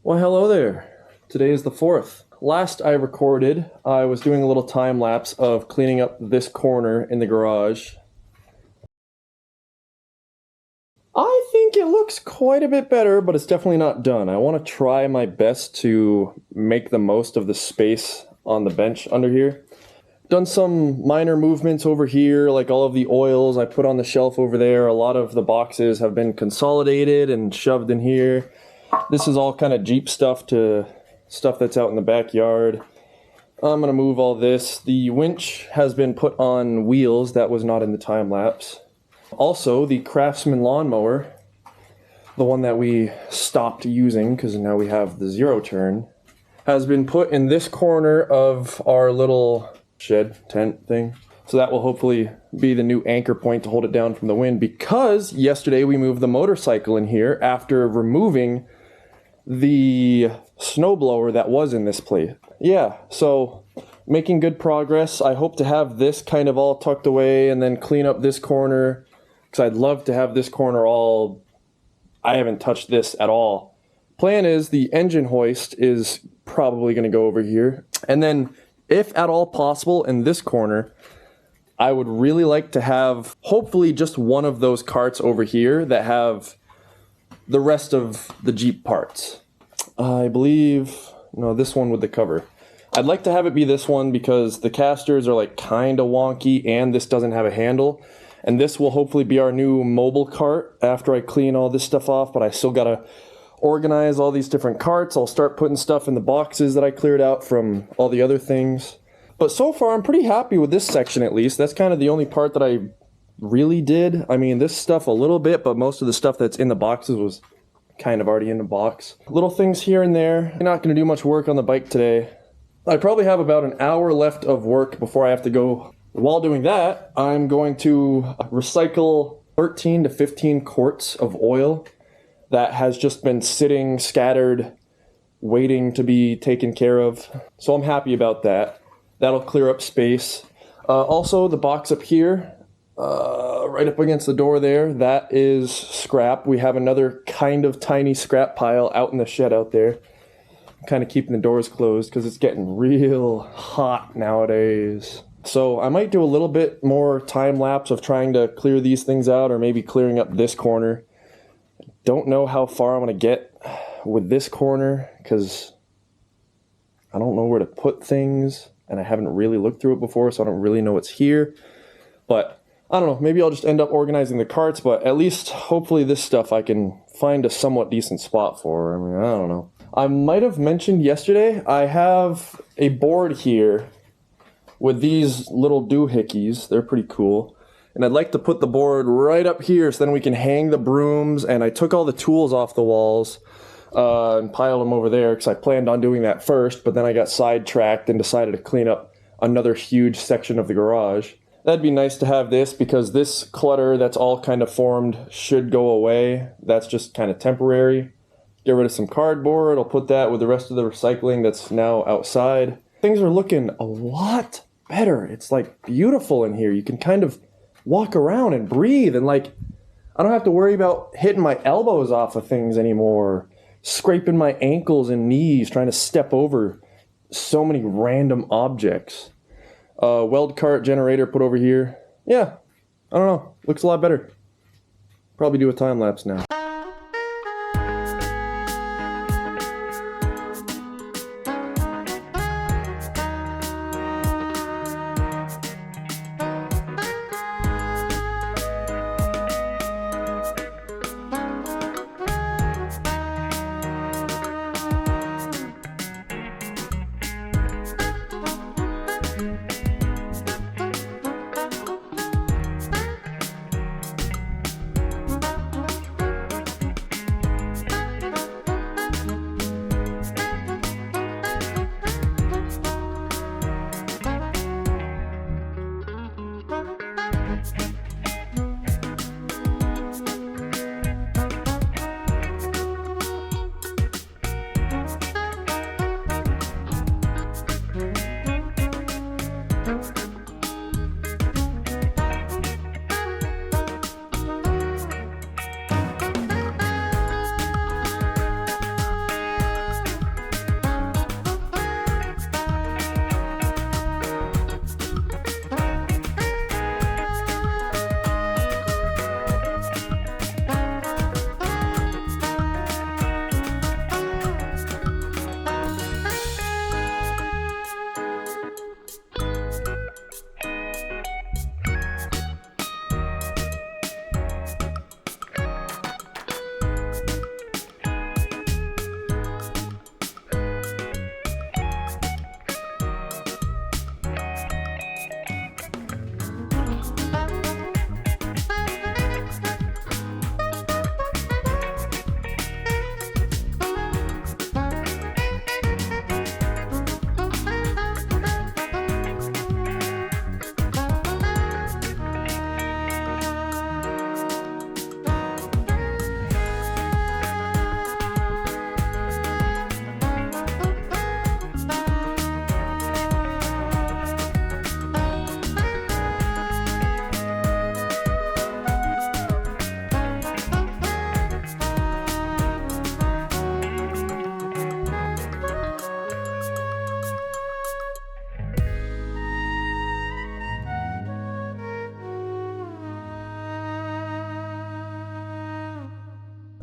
Well, hello there. Today is the 4th. Last I recorded, I was doing a little time lapse of cleaning up this corner in the garage. I think it looks quite a bit better, but it's definitely not done. I want to try my best to make the most of the space on the bench under here. Done some minor movements over here, like all of the oils I put on the shelf over there. A lot of the boxes have been consolidated and shoved in here. This is all kind of Jeep stuff to stuff that's out in the backyard. I'm going to move all this. The winch has been put on wheels. That was not in the time lapse. Also, the Craftsman lawnmower, the one that we stopped using because now we have the zero turn, has been put in this corner of our little shed tent thing. So that will hopefully be the new anchor point to hold it down from the wind, because yesterday we moved the motorcycle in here after removing the snowblower that was in this place. Yeah, so making good progress. I hope to have this kind of all tucked away and then clean up this corner, because I'd love to have this corner all... I haven't touched this at all. Plan is the engine hoist is probably going to go over here. And then, if at all possible, in this corner, I would really like to have hopefully just one of those carts over here that have the rest of the Jeep parts. I believe, no, this one with the cover. I'd like to have it be this one because the casters are like kind of wonky and this doesn't have a handle. And this will hopefully be our new mobile cart after I clean all this stuff off, but I still gotta organize all these different carts. I'll start putting stuff in the boxes that I cleared out from all the other things. But so far I'm pretty happy with this section at least. That's kind of the only part that I really did. I mean, this stuff a little bit, but most of the stuff that's in the boxes was kind of already in the box. Little things here and there. I'm not going to do much work on the bike today. I probably have about an hour left of work before I have to go. While doing that, I'm going to recycle 13 to 15 quarts of oil that has just been sitting scattered, waiting to be taken care of. So I'm happy about that. That'll clear up space. Also, the box up here, right up against the door there, that is scrap. We have another kind of tiny scrap pile out in the shed out there. I'm kind of keeping the doors closed because it's getting real hot nowadays. So I might do a little bit more time lapse of trying to clear these things out, or maybe clearing up this corner. Don't know how far I'm going to get with this corner because I don't know where to put things. And I haven't really looked through it before, so I don't really know what's here. But I don't know, maybe I'll just end up organizing the carts, but at least hopefully this stuff I can find a somewhat decent spot for. I mean, I don't know. I might have mentioned yesterday, I have a board here with these little doohickeys. They're pretty cool. And I'd like to put the board right up here so then we can hang the brooms. And I took all the tools off the walls and piled them over there because I planned on doing that first, but then I got sidetracked and decided to clean up another huge section of the garage. That'd be nice to have this because this clutter that's all kind of formed should go away. That's just kind of temporary. Get rid of some cardboard. I'll put that with the rest of the recycling that's now outside. Things are looking a lot better. It's like beautiful in here. You can kind of walk around and breathe, and like I don't have to worry about hitting my elbows off of things anymore. Scraping my ankles and knees trying to step over so many random objects. Weld cart generator put over here. Yeah, I don't know. Looks a lot better. Probably do a time lapse now.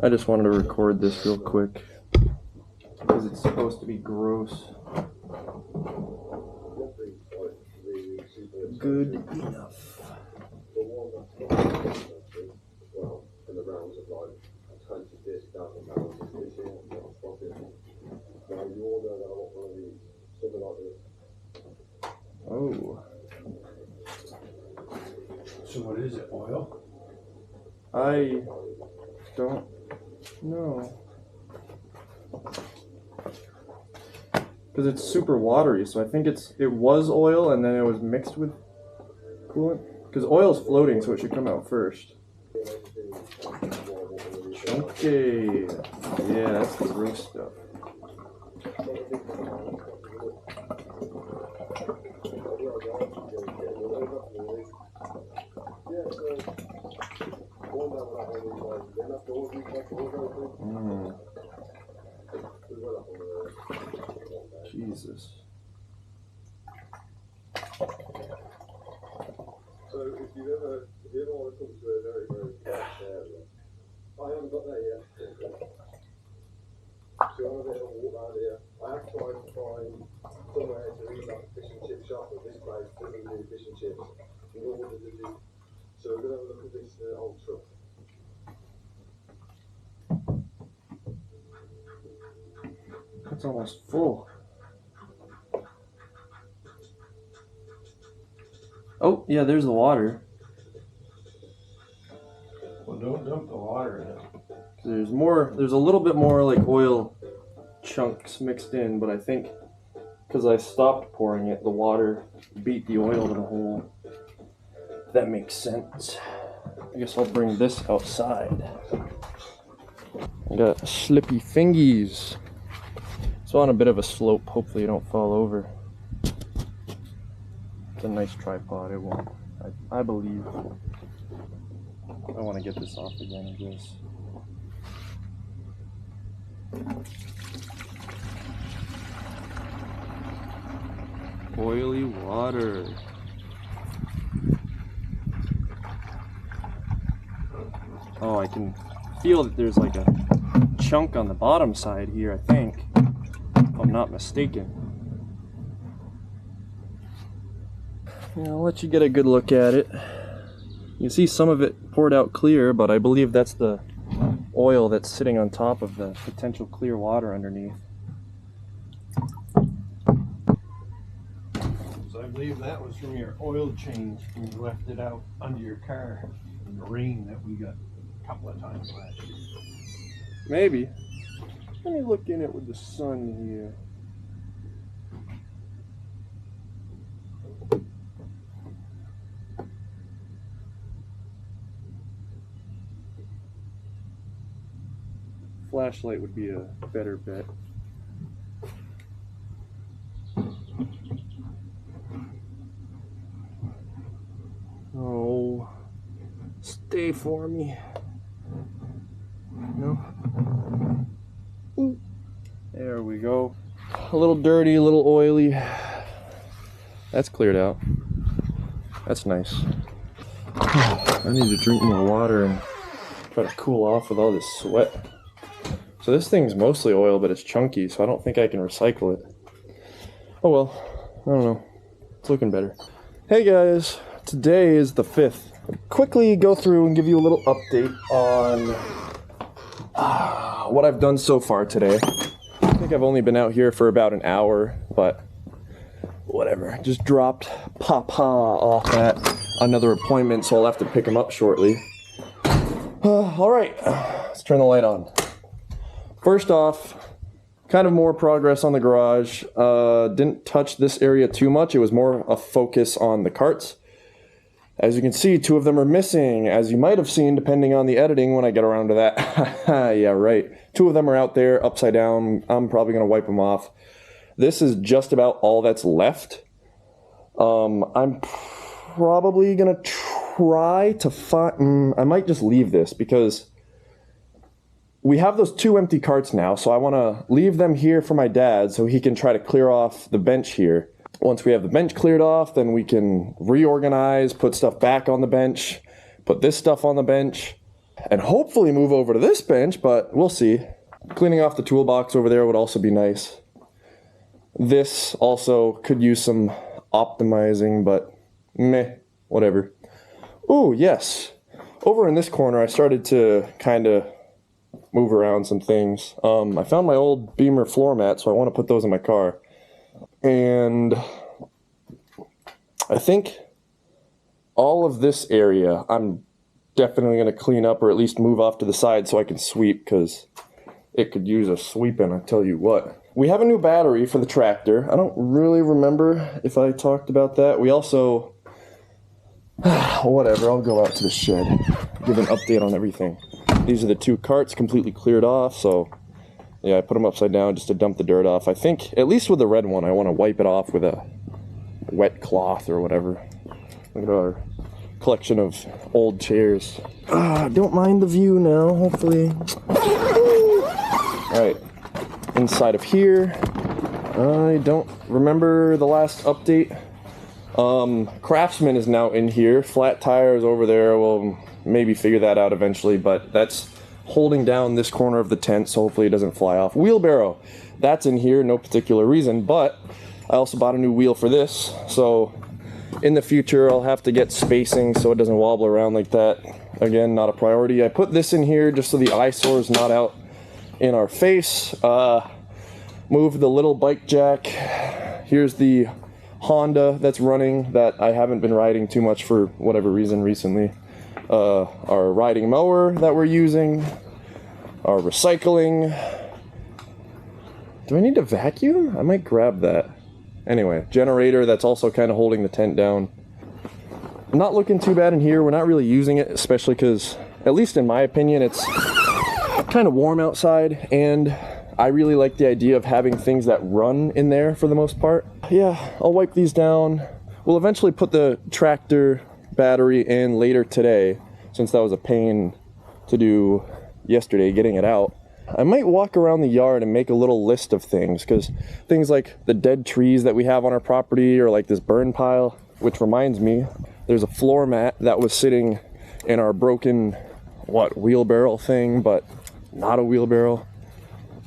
I just wanted to record this real quick because it's supposed to be gross. Good enough. Oh. So what is it, oil? I don't know. Because it's super watery, so I think it was oil and then it was mixed with coolant. Because oil's floating, so it should come out first. Okay. Yeah, that's the gross stuff. Jesus. So if you ever want to come to a very, very fast area, I haven't got that yet. So I'm a bit of a walk around here. I have tried to find somewhere to eat like a fish and chip shop, but this place doesn't do fish and chips. Nor does it do. So we're going to have a look at this old truck. That's almost full. Oh, yeah, there's the water. Well, don't dump the water in it. There's a little bit more like oil chunks mixed in, but I think because I stopped pouring it, the water beat the oil to the hole. That makes sense. I guess I'll bring this outside. I got slippy fingies. So on a bit of a slope, hopefully you don't fall over. It's a nice tripod, it won't. I believe. I want to get this off again, I guess. Oily water. Oh, I can feel that there's like a chunk on the bottom side here, I think. If I'm not mistaken. Yeah, I'll let you get a good look at it. You can see some of it poured out clear, but I believe that's the oil that's sitting on top of the potential clear water underneath. So I believe that was from your oil change when you left it out under your car in the rain that we got a couple of times last year. Maybe. Let me look in it with the sun here. Flashlight would be a better bet. Oh, stay for me. No. Ooh. There we go. A little dirty, a little oily. That's cleared out. That's nice. I need to drink more water and try to cool off with all this sweat. So this thing's mostly oil, but it's chunky, so I don't think I can recycle it. Oh well, I don't know. It's looking better. Hey guys, today is the 5th. I'll quickly go through and give you a little update on what I've done so far today. I think I've only been out here for about an hour, but whatever. Just dropped Papa off at another appointment, so I'll have to pick him up shortly. Alright, let's turn the light on. First off, kind of more progress on the garage. Didn't touch this area too much. It was more a focus on the carts. As you can see, 2 of them are missing, as you might have seen depending on the editing when I get around to that. Yeah, right. 2 of them are out there, upside down. I'm probably going to wipe them off. This is just about all that's left. I'm probably going to try to find... I might just leave this because... we have those 2 empty carts now, so I want to leave them here for my dad so he can try to clear off the bench here. Once we have the bench cleared off, then we can reorganize, put stuff back on the bench, put this stuff on the bench, and hopefully move over to this bench, but we'll see. Cleaning off the toolbox over there would also be nice. This also could use some optimizing, but meh, whatever. Oh, yes. Over in this corner, I started to kind of move around some things. I found my old Beamer floor mat, so I want to put those in my car. And I think all of this area, I'm definitely going to clean up or at least move off to the side so I can sweep, because it could use a sweeping, I tell you what. We have a new battery for the tractor. I don't really remember if I talked about that. We also, whatever, I'll go out to the shed, give an update on everything. These are the 2 carts completely cleared off, so yeah, I put them upside down just to dump the dirt off. I think, at least with the red one, I want to wipe it off with a wet cloth or whatever. Look at our collection of old chairs. Don't mind the view now, hopefully. Alright, inside of here, I don't remember the last update. Craftsman is now in here. Flat tires over there. We'll maybe figure that out eventually, but that's holding down this corner of the tent, so hopefully it doesn't fly off. Wheelbarrow, that's in here, no particular reason, but I also bought a new wheel for this, so in the future I'll have to get spacing so it doesn't wobble around like that. Again, not a priority. I put this in here just so the eyesore is not out in our face. Move the little bike jack. Here's the Honda that's running that I haven't been riding too much for whatever reason recently. Our riding mower that we're using. Our recycling. Do I need to vacuum? I might grab that. Anyway, generator that's also kind of holding the tent down. Not looking too bad in here. We're not really using it, especially because, at least in my opinion, it's kind of warm outside, and I really like the idea of having things that run in there for the most part. Yeah, I'll wipe these down. We'll eventually put the tractor battery in later today, since that was a pain to do yesterday, getting it out. I might walk around the yard and make a little list of things, because things like the dead trees that we have on our property, or like this burn pile, which reminds me, there's a floor mat that was sitting in our broken, wheelbarrow thing, but not a wheelbarrow,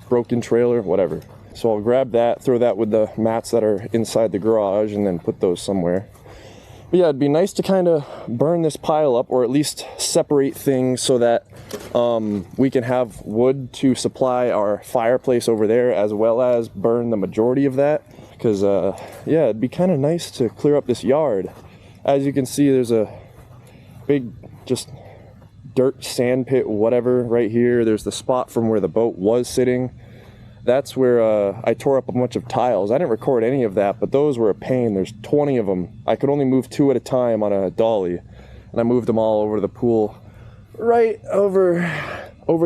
broken trailer, whatever. So I'll grab that, throw that with the mats that are inside the garage, and then put those somewhere. But yeah, it'd be nice to kind of burn this pile up, or at least separate things so that we can have wood to supply our fireplace over there, as well as burn the majority of that. Because, yeah, it'd be kind of nice to clear up this yard. As you can see, there's a big, just dirt sand pit, whatever, right here. There's the spot from where the boat was sitting. That's where I tore up a bunch of tiles. I didn't record any of that, but those were a pain. There's 20 of them. I could only move 2 at a time on a dolly, and I moved them all over the pool. Right over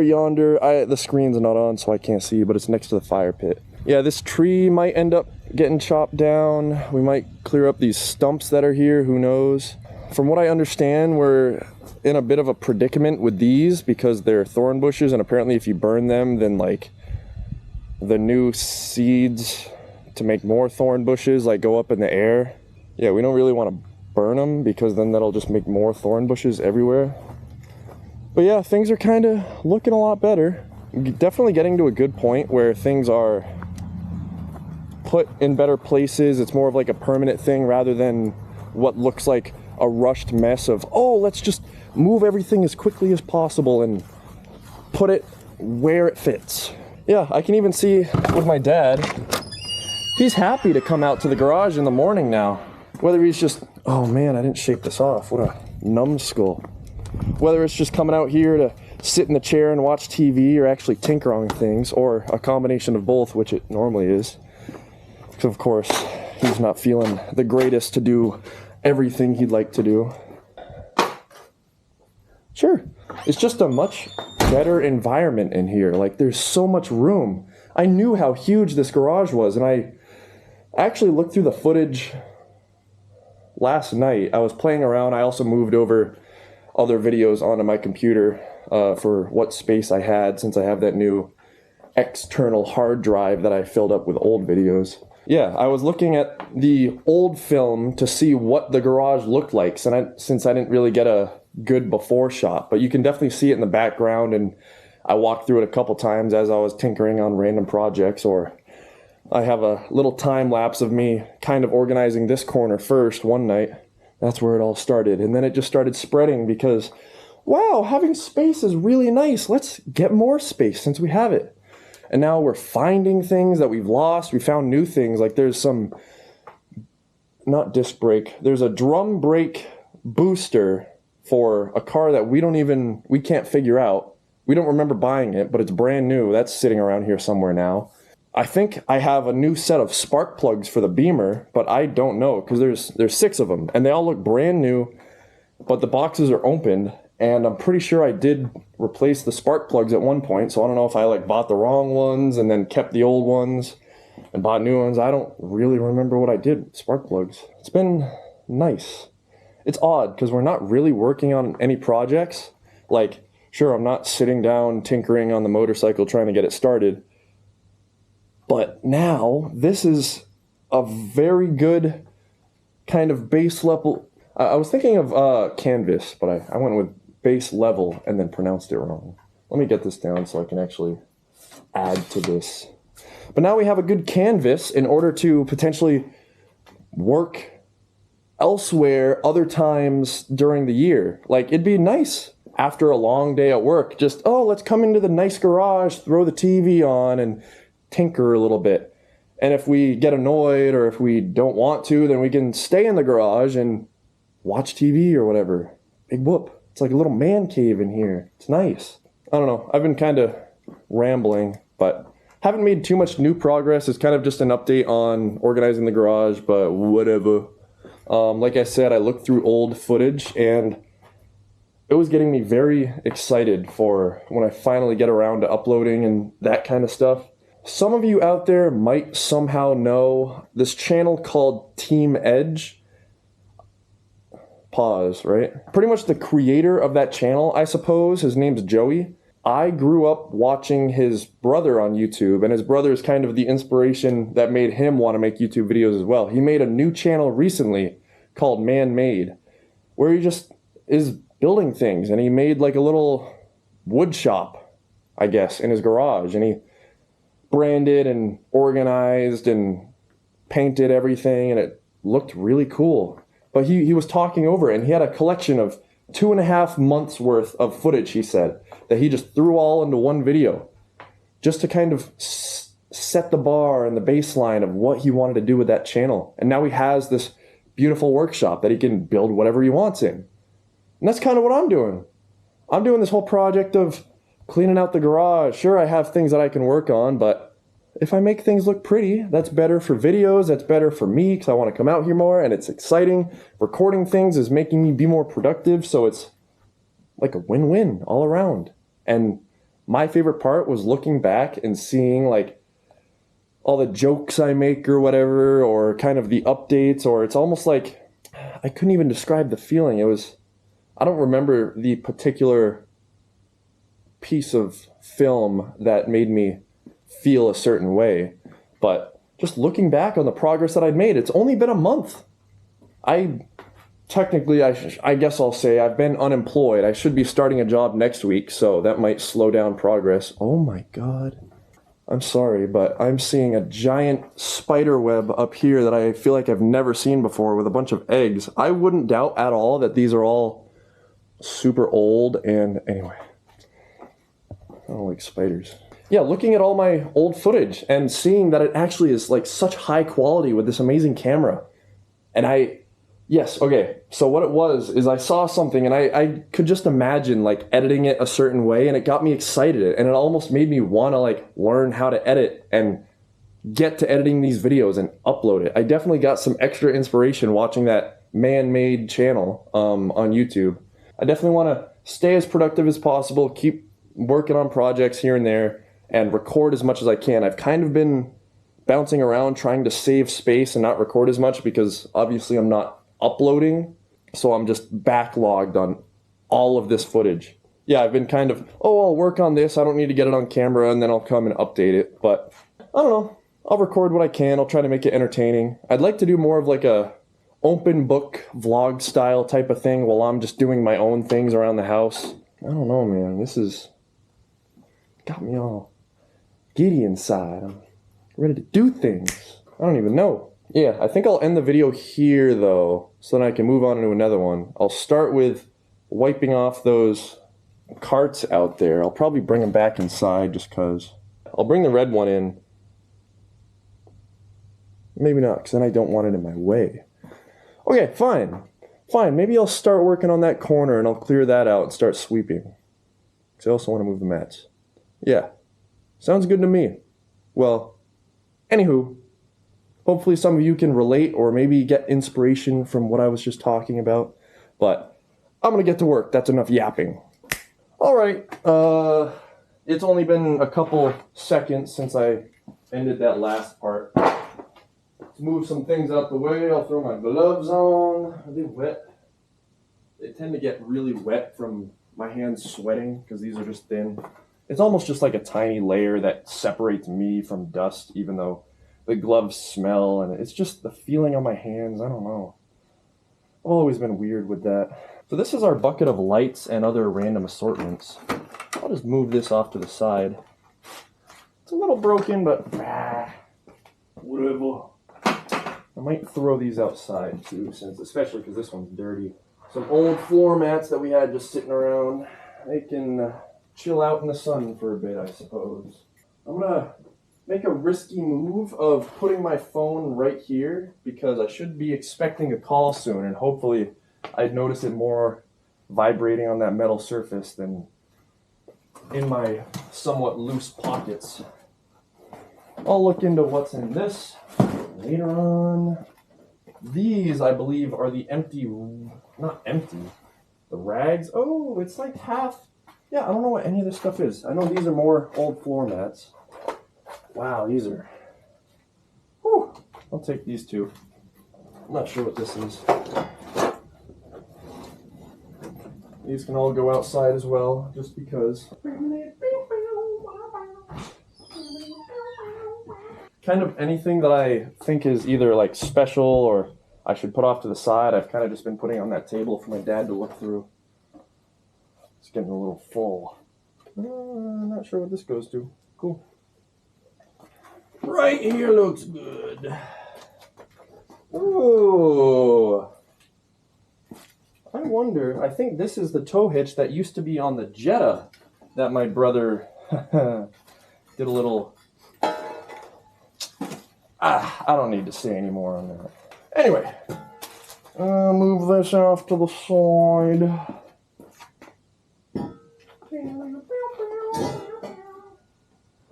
yonder. The screen's not on, so I can't see, but it's next to the fire pit. Yeah, this tree might end up getting chopped down. We might clear up these stumps that are here, who knows. From what I understand, we're in a bit of a predicament with these because they're thorn bushes, and apparently if you burn them, then like the new seeds to make more thorn bushes like go up in the air. Yeah, we don't really want to burn them because then that'll just make more thorn bushes everywhere. But yeah, things are kind of looking a lot better. Definitely getting to a good point where things are put in better places. It's more of like a permanent thing rather than what looks like a rushed mess of, oh, let's just move everything as quickly as possible and put it where it fits. Yeah, I can even see with my dad, he's happy to come out to the garage in the morning now. Whether he's just, oh man, I didn't shake this off. What a numbskull. Whether it's just coming out here to sit in the chair and watch TV or actually tinker on things, or a combination of both, which it normally is. Because of course, he's not feeling the greatest to do everything he'd like to do. Sure, it's just a much better environment in here. Like, there's so much room. I knew how huge this garage was, and I actually looked through the footage last night. I was playing around. I also moved over other videos onto my computer for what space I had, since I have that new external hard drive that I filled up with old videos. Yeah, I was looking at the old film to see what the garage looked like, since I didn't really get a good before shot, but you can definitely see it in the background, and I walked through it a couple times as I was tinkering on random projects, or I have a little time lapse of me kind of organizing this corner first one night. That's where it all started, and then it just started spreading because, wow, having space is really nice. Let's get more space since we have it. And now we're finding things that we've lost. We found new things, like there's some, not disc brake, there's a drum brake booster for a car that we can't figure out. We don't remember buying it, but it's brand new. That's sitting around here somewhere now. I think I have a new set of spark plugs for the Beamer, but I don't know because there's 6 of them and they all look brand new, but the boxes are opened, and I'm pretty sure I did replace the spark plugs at one point, so I don't know if I bought the wrong ones and then kept the old ones and bought new ones. I don't really remember what I did with spark plugs. It's been nice. It's odd because we're not really working on any projects. Sure, I'm not sitting down tinkering on the motorcycle trying to get it started. But now this is a very good kind of base level. I was thinking of canvas, but I went with base level and then pronounced it wrong. Let me get this down so I can actually add to this. But now we have a good canvas in order to potentially work elsewhere other times during the year. It'd be nice after a long day at work, just, let's come into the nice garage, throw the TV on, and tinker a little bit. And if we get annoyed or if we don't want to, then we can stay in the garage and watch TV or whatever. Big whoop. It's like a little man cave in here. It's nice. I don't know. I've been kind of rambling, but haven't made too much new progress. It's kind of just an update on organizing the garage, but whatever. Like I said, I looked through old footage and it was getting me very excited for when I finally get around to uploading and that kind of stuff. Some of you out there might somehow know this channel called Team Edge. Pause, right? Pretty much the creator of that channel, I suppose. His name's Joey. I grew up watching his brother on YouTube, and his brother is kind of the inspiration that made him want to make YouTube videos as well. He made a new channel recently called Man Made, where he just is building things, and he made a little wood shop, I guess, in his garage, and he branded and organized and painted everything, and it looked really cool. But he was talking over it, and he had a collection of 2.5 months worth of footage, he said, that he just threw all into one video just to kind of set the bar and the baseline of what he wanted to do with that channel. And now he has this beautiful workshop that he can build whatever he wants in. And that's kind of what I'm doing. I'm doing this whole project of cleaning out the garage. Sure, I have things that I can work on, but if I make things look pretty, that's better for videos, that's better for me because I want to come out here more and it's exciting. Recording things is making me be more productive, so it's like a win-win all around. And my favorite part was looking back and seeing all the jokes I make or whatever, or kind of the updates, or it's almost like I couldn't even describe the feeling. I don't remember the particular piece of film that made me feel a certain way, but just looking back on the progress that I'd made, it's only been a month. I guess I'll say I've been unemployed. I should be starting a job next week, so that might slow down progress. Oh my God. I'm sorry, but I'm seeing a giant spider web up here that I feel like I've never seen before with a bunch of eggs. I wouldn't doubt at all that these are all super old, and anyway, I don't like spiders. Yeah, looking at all my old footage and seeing that it actually is such high quality with this amazing camera. And yes, okay, so what it was is I saw something and I could just imagine editing it a certain way, and it got me excited, and it almost made me want to learn how to edit and get to editing these videos and upload it. I definitely got some extra inspiration watching that man-made channel on YouTube. I definitely want to stay as productive as possible, keep working on projects here and there, and record as much as I can. I've kind of been bouncing around trying to save space and not record as much because obviously I'm not uploading, so I'm just backlogged on all of this footage. Yeah, I've been kind of, I'll work on this, I don't need to get it on camera, and then I'll come and update it. But I don't know, I'll record what I can, I'll try to make it entertaining. I'd like to do more of a open book vlog style type of thing while I'm just doing my own things around the house. I don't know, man. This is got me all giddy inside. I'm ready to do things. I don't even know. Yeah, I think I'll end the video here though, so then I can move on to another one. I'll start with wiping off those carts out there. I'll probably bring them back inside just because. I'll bring the red one in. Maybe not, because then I don't want it in my way. Okay, fine. Fine, maybe I'll start working on that corner and I'll clear that out and start sweeping. Because I also want to move the mats. Yeah, sounds good to me. Well, anywho, hopefully some of you can relate or maybe get inspiration from what I was just talking about. But I'm going to get to work. That's enough yapping. All right, it's only been a couple seconds since I ended that last part. To move some things out the way, I'll throw my gloves on. Are they wet? They tend to get really wet from my hands sweating because these are just thin. It's almost just like a tiny layer that separates me from dust, even though the gloves smell, and it's just the feeling on my hands. I don't know. I've always been weird with that. So this is our bucket of lights and other random assortments. I'll just move this off to the side. It's a little broken, but whatever. I might throw these outside too, especially because this one's dirty. Some old floor mats that we had just sitting around. They can chill out in the sun for a bit, I suppose. I'm gonna make a risky move of putting my phone right here because I should be expecting a call soon, and hopefully I'd notice it more vibrating on that metal surface than in my somewhat loose pockets. I'll look into what's in this later on. These, I believe, are the not empty, the rags. Oh, it's like half. Yeah, I don't know what any of this stuff is. I know these are more old floor mats. Wow, these are. Whew. I'll take these two. I'm not sure what this is. These can all go outside as well, just because. Kind of anything that I think is either like special or I should put off to the side, I've kind of just been putting on that table for my dad to look through. It's getting a little full. I'm not sure what this goes to. Cool. Right here looks good. Ooh. I wonder, I think this is the tow hitch that used to be on the Jetta that my brother did a little... I don't need to say any more on that. Anyway, move this off to the side. I'm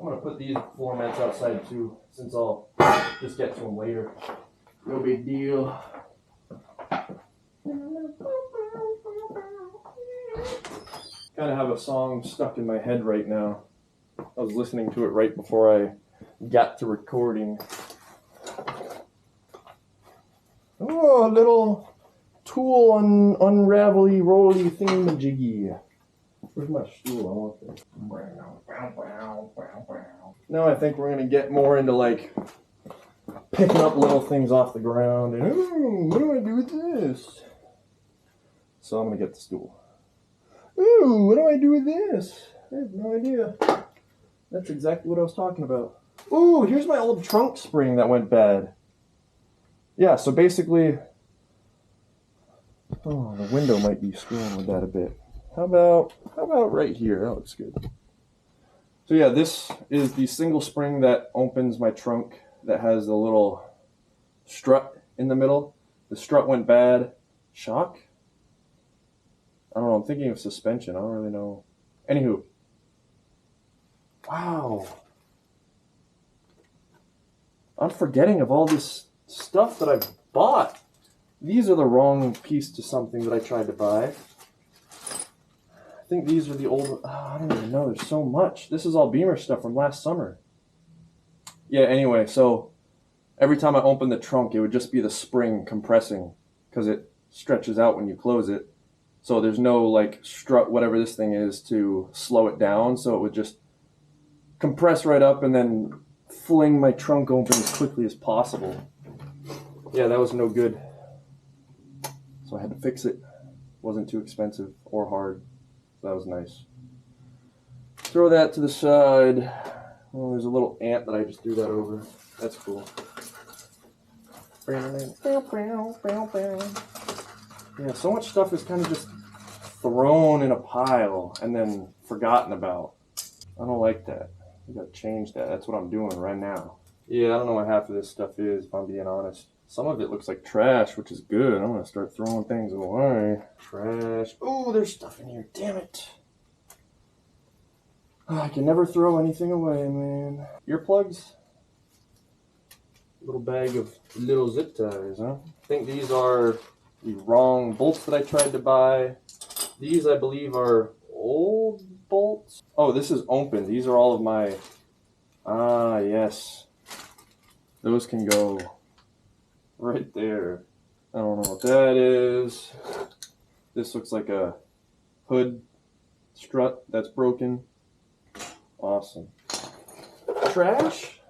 going to put these floor mats outside too, since I'll just get to them later. No big deal. Kind of have a song stuck in my head right now. I was listening to it right before I got to recording. Oh, a little tool unravelly rolly thingamajiggy. Where's my stool? I want this. Now I think we're going to get more into like picking up little things off the ground and, ooh, what do I do with this? So I'm going to get the stool. Ooh, what do I do with this? I have no idea. That's exactly what I was talking about. Ooh, here's my old trunk spring that went bad. Yeah, so basically, oh, the window might be screwing with that a bit. How about right here? That looks good. So yeah, this is the single spring that opens my trunk that has the little strut in the middle. The strut went bad. Shock? I don't know, I'm thinking of suspension. I don't really know. Anywho. Wow. I'm forgetting of all this stuff that I've bought. These are the wrong piece to something that I tried to buy. I think these are the old... I don't even know. There's so much. This is all Beamer stuff from last summer. Yeah, anyway, so every time I open the trunk, it would just be the spring compressing because it stretches out when you close it. So there's no like strut, whatever this thing is, to slow it down. So it would just compress right up and then fling my trunk open as quickly as possible. Yeah, that was no good. so I had to fix it. Wasn't too expensive or hard, so that was nice. Throw that to the side. Oh, there's a little ant that I just threw that over. That's cool. Yeah, so much stuff is kind of just thrown in a pile and then forgotten about. I don't like that. I gotta change that. That's what I'm doing right now. Yeah, I don't know what half of this stuff is, if I'm being honest. Some of it looks like trash, which is good. I'm gonna start throwing things away. Trash. Oh, there's stuff in here. Damn it. Oh, I can never throw anything away, man. Earplugs? Little bag of little zip ties, huh? I think these are the wrong bolts that I tried to buy. These, I believe, are old bolts. Oh, this is open. These are all of my... Ah, yes. Those can go right there. I don't know what that is. This looks like a hood strut that's broken. Awesome. Trash?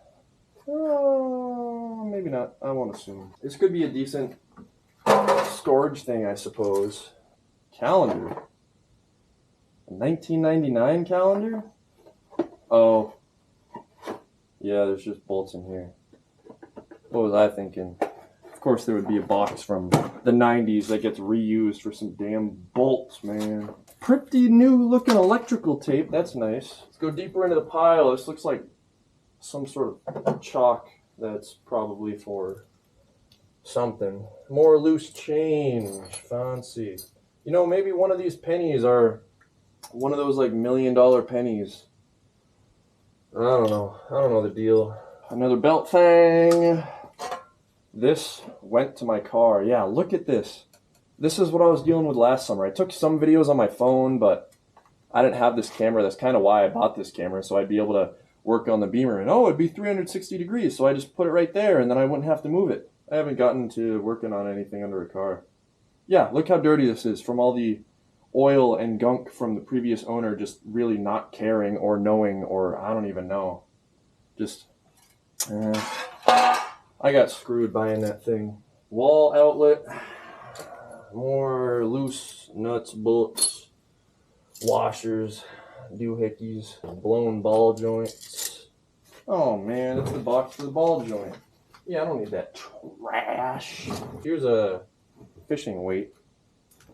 Oh, maybe not. I won't assume. This could be a decent storage thing, I suppose. Calendar. A 1999 calendar? Oh. Yeah, there's just bolts in here. What was I thinking? Of course there would be a box from the 90s that gets reused for some damn bolts, man. Pretty new looking electrical tape. That's nice. Let's go deeper into the pile. This looks like some sort of chalk that's probably for something. More loose change. Fancy. You know, maybe one of these pennies are one of those like $1 million pennies. I don't know. I don't know the deal. Another belt thing. This went to my car. Yeah, look at this. This is what I was dealing with last summer. I took some videos on my phone, but I didn't have this camera. That's kind of why I bought this camera, so I'd be able to work on the Beamer. And it'd be 360 degrees, so I just put it right there, and then I wouldn't have to move it. I haven't gotten to working on anything under a car. Yeah, look how dirty this is from all the oil and gunk from the previous owner just really not caring or knowing, or I don't even know. Just, I got screwed buying that thing. Wall outlet. More loose nuts, bolts, washers, doohickeys, blown ball joints. Oh man, it's the box for the ball joint. Yeah, I don't need that trash. Here's a fishing weight.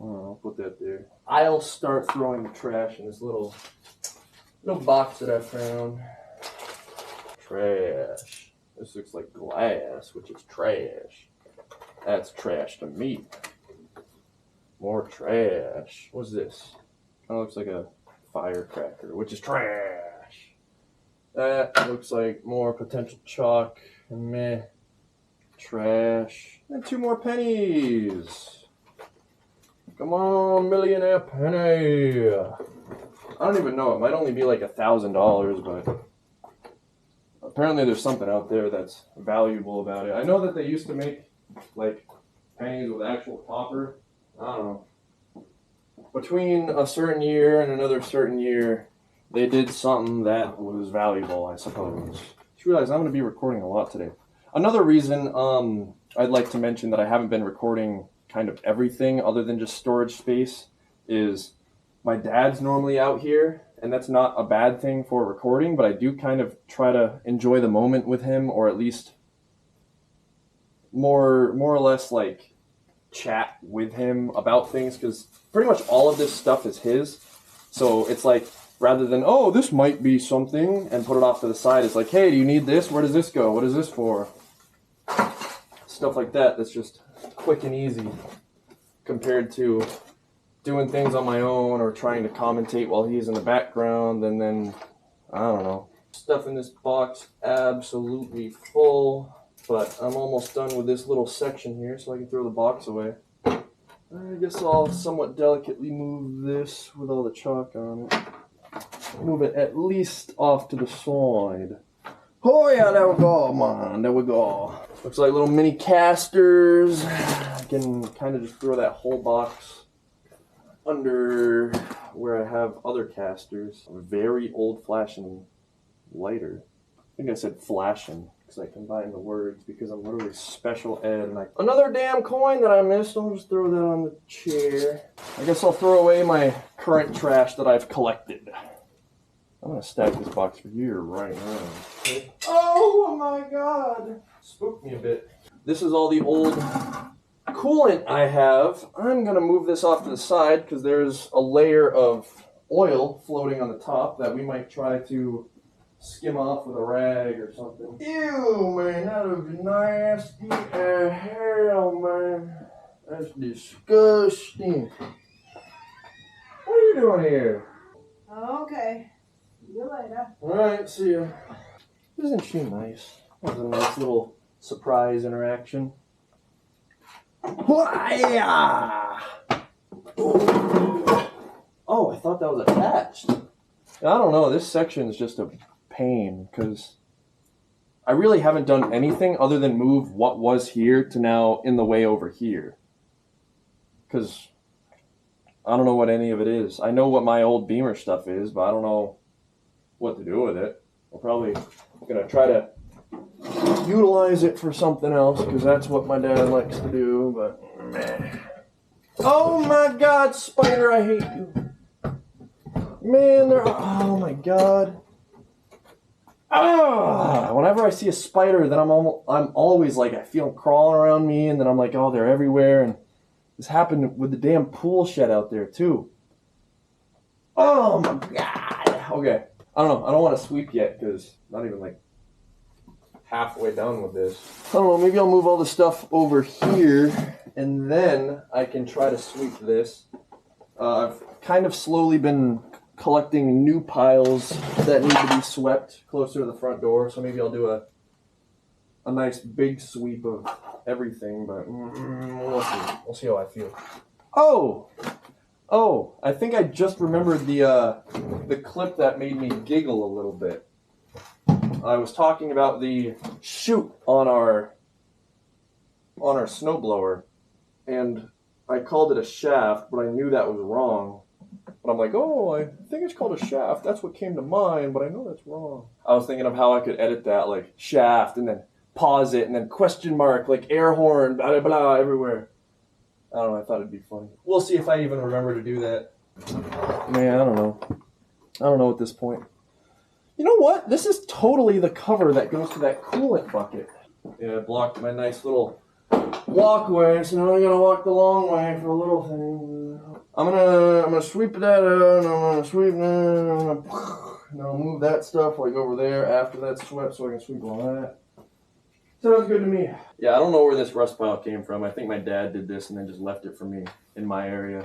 Oh, I'll put that there. I'll start throwing the trash in this little box that I found. Trash. This looks like glass, which is trash. That's trash to me. More trash. What's this? That looks like a firecracker, which is trash. That looks like more potential chalk. Meh. Trash. And 2 more pennies. Come on, millionaire penny. I don't even know. It might only be like $1,000, but apparently there's something out there that's valuable about it. I know that they used to make like pennies with actual copper. I don't know. Between a certain year and another certain year, they did something that was valuable, I suppose. Just realized I'm going to be recording a lot today. Another reason I'd like to mention that I haven't been recording kind of everything other than just storage space is my dad's normally out here, and that's not a bad thing for recording, but I do kind of try to enjoy the moment with him, or at least more or less like chat with him about things, because pretty much all of this stuff is his. So it's like, rather than, oh, this might be something, and put it off to the side, it's like, hey, do you need this? Where does this go? What is this for? Stuff like that. That's just quick and easy compared to doing things on my own or trying to commentate while he's in the background, and then, I don't know. Stuff in this box absolutely full. But I'm almost done with this little section here, so I can throw the box away. I guess I'll somewhat delicately move this with all the chalk on it. Move it at least off to the side. Oh yeah, there we go, man. There we go. Looks like little mini casters. I can kind of just throw that whole box under where I have other casters. A very old flashing lighter. I think I said flashing. because I combine the words because I'm literally special ed. And another damn coin that I missed. I'll just throw that on the chair. I guess I'll throw away my current trash that I've collected. I'm going to stack this box for here right now. Okay. Oh my god! Spooked me a bit. This is all the old coolant I have. I'm going to move this off to the side because there's a layer of oil floating on the top that we might try to skim off with a rag or something. Ew, man, that looks nasty as hell, man. That's disgusting. What are you doing here? Okay. See you later. Alright, see ya. Isn't she nice? That was a nice little surprise interaction. Oh, I thought that was attached. I don't know, this section is just a pain because I really haven't done anything other than move what was here to now in the way over here. Because I don't know what any of it is. I know what my old Beamer stuff is, but I don't know what to do with it. I'm probably going to try to utilize it for something else because that's what my dad likes to do, but meh. Oh my god, spider, I hate you. Man, oh my god. Ah, whenever I see a spider, then I'm always like, I feel them crawling around me, and then I'm like, oh, they're everywhere. And this happened with the damn pool shed out there too. Oh my god. Okay, I don't know. I don't want to sweep yet because not even like halfway done with this. I don't know. Maybe I'll move all the stuff over here, and then I can try to sweep this. I've kind of slowly been collecting new piles that need to be swept closer to the front door, so maybe I'll do a nice big sweep of everything, but we'll see. We'll see how I feel. Oh, I think I just remembered the clip that made me giggle a little bit. I was talking about the chute on our snowblower, and I called it a shaft, but I knew that was wrong. But I'm like, oh, I think it's called a shaft. That's what came to mind, but I know that's wrong. I was thinking of how I could edit that, like shaft, and then pause it, and then question mark, like air horn, blah, blah, blah, everywhere. I don't know, I thought it'd be funny. We'll see if I even remember to do that. Man, I don't know. I don't know at this point. You know what? This is totally the cover that goes to that coolant bucket. Yeah, it blocked my nice little walkway, so now I gotta walk the long way for a little thing. I'm gonna sweep that out, and I'm gonna sweep that, and I'll move that stuff like over there after that's swept so I can sweep all that. Sounds good to me. Yeah, I don't know where this rust pile came from. I think my dad did this and then just left it for me in my area.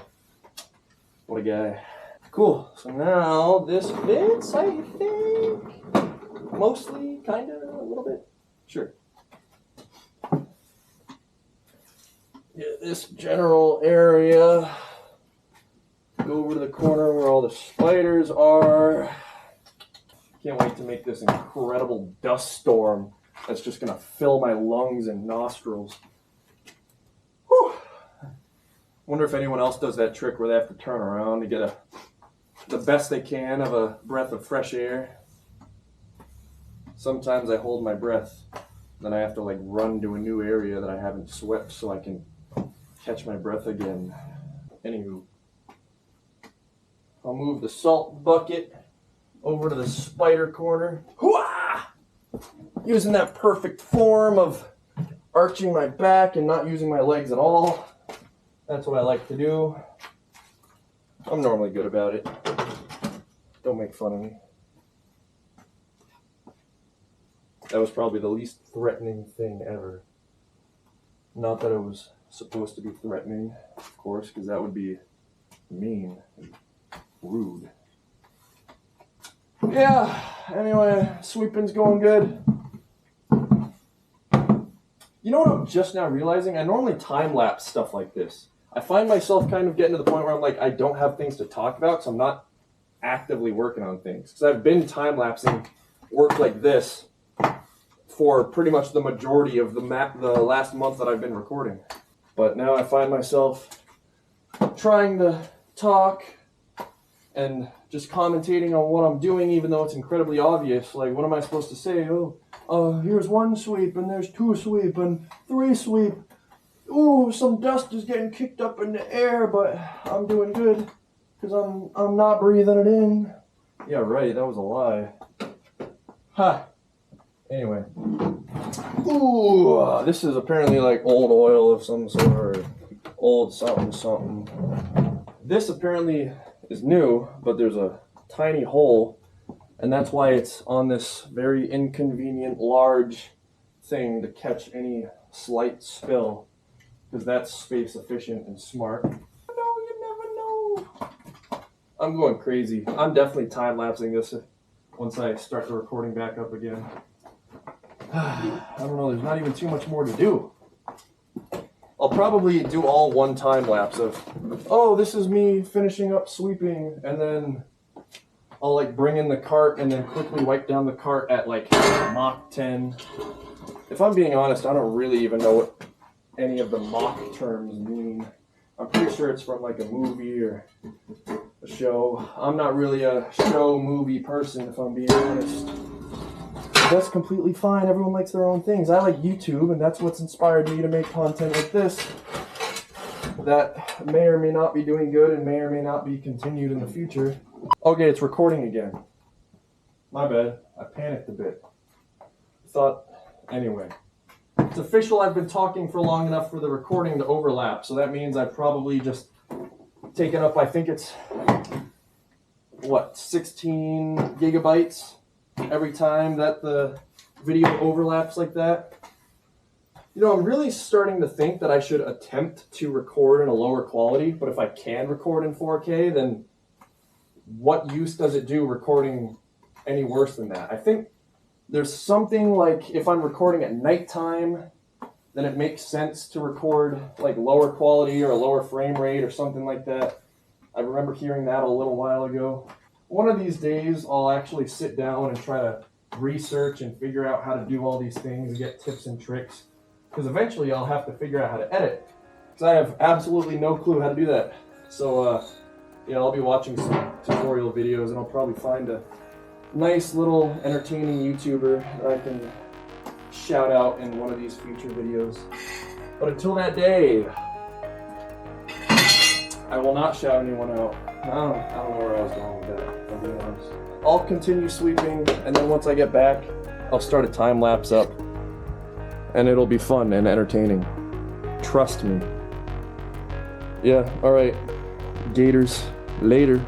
What a guy. Cool. So now this fits, I think. Mostly, kind of, a little bit. Sure. Yeah, this general area. Go over to the corner where all the spiders are. Can't wait to make this incredible dust storm that's just going to fill my lungs and nostrils. Whew. Wonder if anyone else does that trick where they have to turn around to get the best they can of a breath of fresh air. Sometimes I hold my breath, then I have to like run to a new area that I haven't swept so I can catch my breath again. Anywho, I'll move the salt bucket over to the spider corner. Hooah! Using that perfect form of arching my back and not using my legs at all. That's what I like to do. I'm normally good about it. Don't make fun of me. That was probably the least threatening thing ever. Not that it was supposed to be threatening, of course, because that would be mean and rude. Yeah, anyway, sweeping's going good. You know what I'm just now realizing? I normally time-lapse stuff like this. I find myself kind of getting to the point where I'm like, I don't have things to talk about, so I'm not actively working on things. Because I've been time-lapsing work like this for pretty much the majority of the last month that I've been recording. But now I find myself trying to talk and just commentating on what I'm doing, even though it's incredibly obvious. Like, what am I supposed to say? Oh, here's one sweep, and there's two sweep, and three sweep. Ooh, some dust is getting kicked up in the air, but I'm doing good, because I'm not breathing it in. Yeah, right, that was a lie. Ha! Anyway. Ooh, this is apparently like old oil of some sort, old something. This apparently is new, but there's a tiny hole, and that's why it's on this very inconvenient large thing to catch any slight spill, because that's space efficient and smart. No, you never know. I'm going crazy. I'm definitely time-lapsing this once I start the recording back up again. I don't know, there's not even too much more to do. I'll probably do all one time lapse of, oh, this is me finishing up sweeping, and then I'll like bring in the cart and then quickly wipe down the cart at like Mach 10. If I'm being honest, I don't really even know what any of the Mach terms mean. I'm pretty sure it's from like a movie or a show. I'm not really a show movie person, if I'm being honest. That's completely fine. Everyone likes their own things. I like YouTube, and that's what's inspired me to make content like this that may or may not be doing good and may or may not be continued in the future. Okay, it's recording again. My bad. I panicked a bit. Anyway. It's official. I've been talking for long enough for the recording to overlap, so that means I've probably just taken up, I think it's, 16 gigabytes every time that the video overlaps like that. You know, I'm really starting to think that I should attempt to record in a lower quality, but if I can record in 4K, then what use does it do recording any worse than that? I think there's something like if I'm recording at nighttime, then it makes sense to record like lower quality or a lower frame rate or something like that. I remember hearing that a little while ago. One of these days, I'll actually sit down and try to research and figure out how to do all these things and get tips and tricks. Because eventually I'll have to figure out how to edit. Because I have absolutely no clue how to do that. So, I'll be watching some tutorial videos and I'll probably find a nice little entertaining YouTuber that I can shout out in one of these future videos. But until that day, I will not shout anyone out. I don't know where I was going with that, if I'm being honest. I'll continue sweeping, and then once I get back, I'll start a time lapse up. And it'll be fun and entertaining. Trust me. Yeah, alright. Gators, later.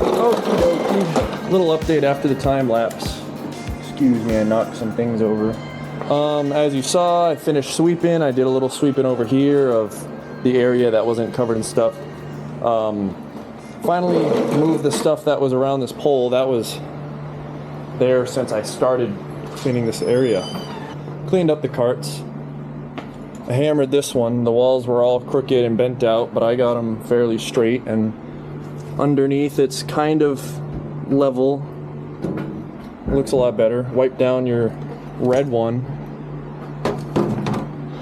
Okie dokie. Little update after the time lapse. Excuse me, I knocked some things over. As you saw, I finished sweeping. I did a little sweeping over here of the area that wasn't covered in stuff. Finally moved the stuff that was around this pole. That was there since I started cleaning this area. Cleaned up the carts. I hammered this one. The walls were all crooked and bent out, but I got them fairly straight, and underneath it's kind of level. It looks a lot better. Wipe down your red one.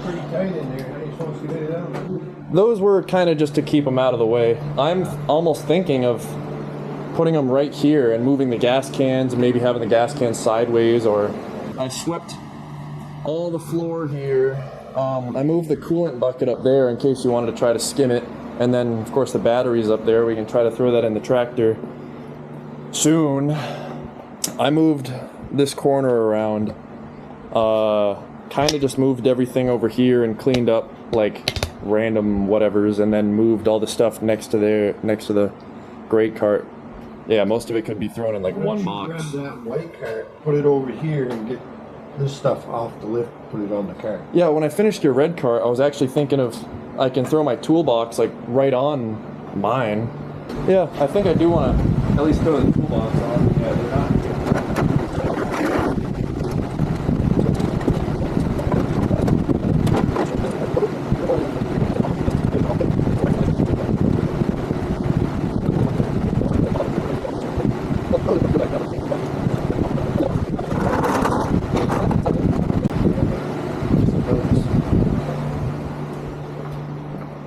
Pretty tight in there. How are you supposed to get it out? Those were kind of just to keep them out of the way. I'm almost thinking of putting them right here and moving the gas cans and maybe having the gas cans sideways, or I swept all the floor here. I moved the coolant bucket up there in case you wanted to try to skim it. And then, of course, the battery's up there. We can try to throw that in the tractor soon. I moved this corner around. Kind of just moved everything over here and cleaned up like random whatevers, and then moved all the stuff next to the grate cart. Yeah, most of it could be thrown in like one box. Grab that white cart, put it over here, and get this stuff off the lift, put it on the cart. Yeah, when I finished your red cart, I was actually thinking of I can throw my toolbox like right on mine. Yeah, I think I do want to at least throw the toolbox on. Yeah, they're not.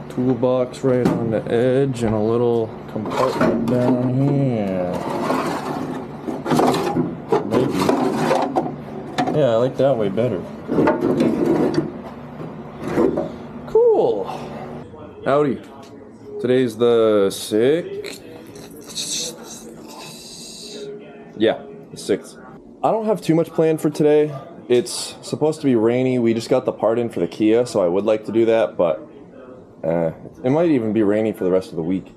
Toolbox right on the edge and a little compartment down here. Maybe. Yeah, I like that way better. Cool. Howdy. Today's the 6th. Yeah, the 6th. I don't have too much planned for today. It's supposed to be rainy. We just got the part in for the Kia, so I would like to do that, but it might even be rainy for the rest of the week.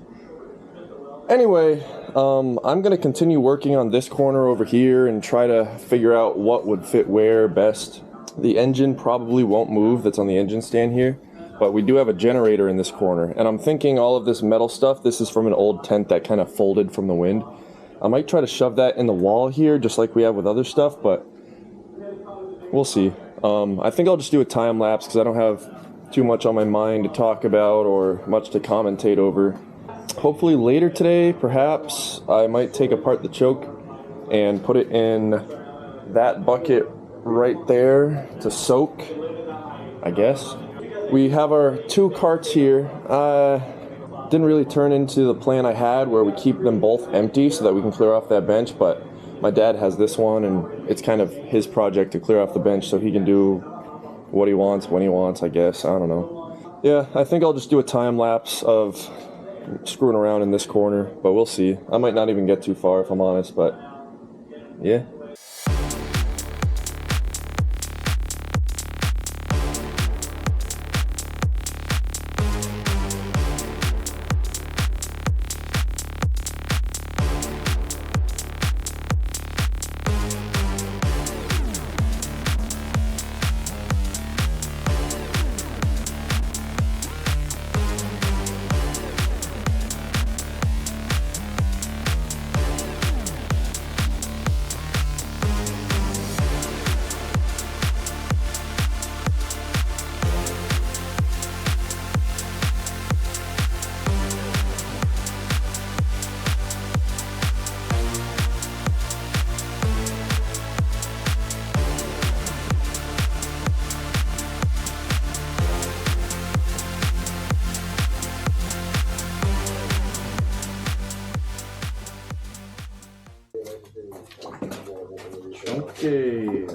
Anyway, I'm going to continue working on this corner over here and try to figure out what would fit where best. The engine probably won't move that's on the engine stand here, but we do have a generator in this corner. And I'm thinking all of this metal stuff, this is from an old tent that kind of folded from the wind. I might try to shove that in the wall here, just like we have with other stuff, but we'll see. I think I'll just do a time lapse because I don't have too much on my mind to talk about or much to commentate over. Hopefully later today, perhaps, I might take apart the choke and put it in that bucket right there to soak, I guess. We have our 2 carts here. Didn't really turn into the plan I had where we keep them both empty so that we can clear off that bench, but my dad has this one and it's kind of his project to clear off the bench so he can do what he wants, when he wants, I guess. I don't know. Yeah, I think I'll just do a time lapse of screwing around in this corner, but we'll see. I might not even get too far if I'm honest, but yeah. Okay,